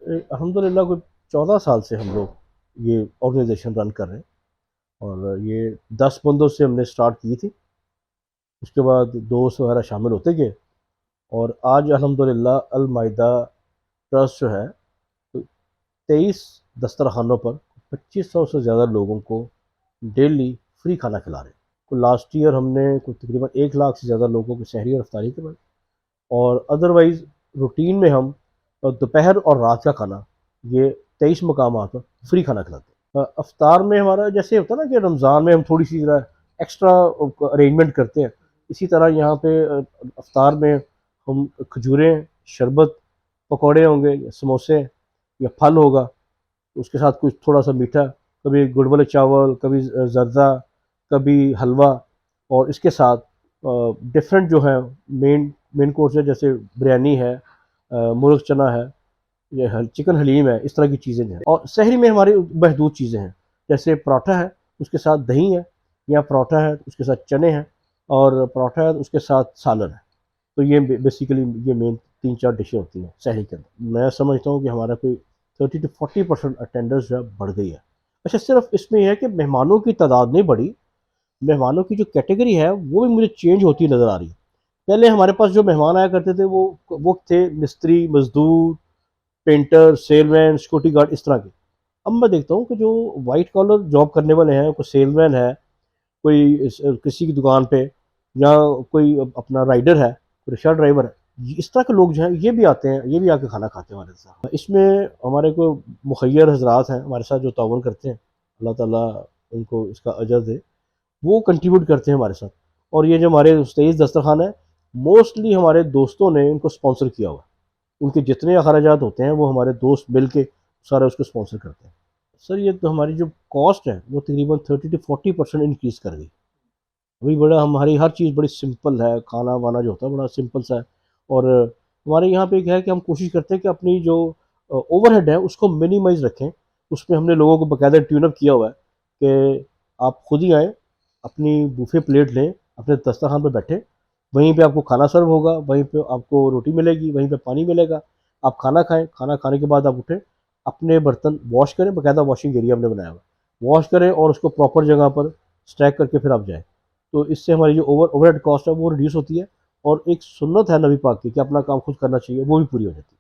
अल्हम्दुलिल्लाह कोई 14 साल से हम लोग ये ऑर्गेनाइजेशन रन कर रहे हैं। और ये 10 बंदों से हमने स्टार्ट की थी। उसके बाद दोस्त वगैरह शामिल होते गए और आज अल्हम्दुलिल्लाह अल माइदा ट्रस्ट जो है 23 दस्तरखानों पर 2500 से ज़्यादा लोगों को डेली फ्री खाना खिला रहे हैं। तो लास्ट ईयर हमने कुछ तकरीबन 1 लाख से ज़्यादा लोगों को सहरी और अफ्तारी करवाई। और अदरवाइज़ रूटीन में हम दोपहर और रात का खाना ये 23 मकामात पर फ्री खाना खिलाते हैं। अफ्तार में हमारा जैसे होता है ना कि रमज़ान में हम थोड़ी सी ज़रा एक्स्ट्रा अरेंजमेंट करते हैं, इसी तरह यहाँ पे अफ्तार में हम खजूरें, शरबत, पकौड़े होंगे, समोसे या फल होगा, उसके साथ कुछ थोड़ा सा मीठा, कभी गुड़ वाले चावल, कभी जर्दा, कभी हलवा। और इसके साथ डिफरेंट जो है मेन मेन कोर्स है, जैसे बिरयानी है, मुर्ग चना है, ये चिकन हलीम है, इस तरह की चीज़ें हैं। और शहरी में हमारी महदूद चीज़ें हैं, जैसे पराठा है उसके साथ दही है, या पराठा है उसके साथ चने हैं, और पराठा है उसके साथ सालन है। तो ये बेसिकली ये मेन 3-4 डिशें होती हैं शहरी के अंदर। मैं समझता हूँ कि हमारा कोई 30 to 40% अटेंडेंस जो है बढ़ गई है। अच्छा, सिर्फ इसमें यह है कि मेहमानों की तादाद नहीं बढ़ी, मेहमानों की जो कैटेगरी है वो भी मुझे चेंज होती नज़र आ रही है। पहले हमारे पास जो मेहमान आया करते थे वो थे मिस्त्री, मजदूर, पेंटर, सेलमैन, सिक्योरिटी गार्ड, इस तरह के। अब मैं देखता हूँ कि जो वाइट कॉलर जॉब करने वाले हैं, कोई सेलमैन है, कोई किसी की दुकान पे, या कोई अपना राइडर है, रिक्शा ड्राइवर है, इस तरह के लोग जो हैं ये भी आते हैं, ये भी आके खाना खाते हैं हमारे साथ। इसमें हमारे को मुखैर हजरात हैं हमारे साथ जो ताउन करते हैं, अल्लाह ताला उनको इसका अजर दे, वो कंट्रीब्यूट करते हैं हमारे साथ। और ये जो हमारे तेईस दस्तरखान है, मोस्टली हमारे दोस्तों ने इनको स्पॉन्सर किया हुआ है। उनके जितने अखराजात होते हैं वो हमारे दोस्त मिल के सारे उसको स्पॉन्सर करते हैं। सर ये तो हमारी जो कॉस्ट है वो तकरीबन 30 to 40% इंक्रीज़ कर गई। अभी बड़ा हमारी हर चीज़ बड़ी सिंपल है, खाना वाना जो होता है बड़ा सिंपल सा है। और हमारे यहाँ पे एक है कि हम कोशिश करते हैं कि अपनी जो ओवरहेड है उसको मिनिमाइज रखें। उसमें हमने लोगों को बाकायदा ट्यून अप किया हुआ है कि आप खुद ही आएँ, अपनी बुफे प्लेट लें, अपने दस्तरखान पर बैठें, वहीं पे आपको खाना सर्व होगा, वहीं पे आपको रोटी मिलेगी, वहीं पे पानी मिलेगा। आप खाना खाएँ, खाना खाने के बाद आप उठें, अपने बर्तन वॉश करें, बाकायदा वॉशिंग एरिया हमने बनाया हुआ है। वॉश करें और उसको प्रॉपर जगह पर स्टैक करके फिर आप जाएँ। तो इससे हमारी जो ओवरहेड कॉस्ट है वो रिड्यूस होती है, और एक सुन्नत है नबी पाक की कि अपना काम खुद करना चाहिए, वो भी पूरी हो जाती है।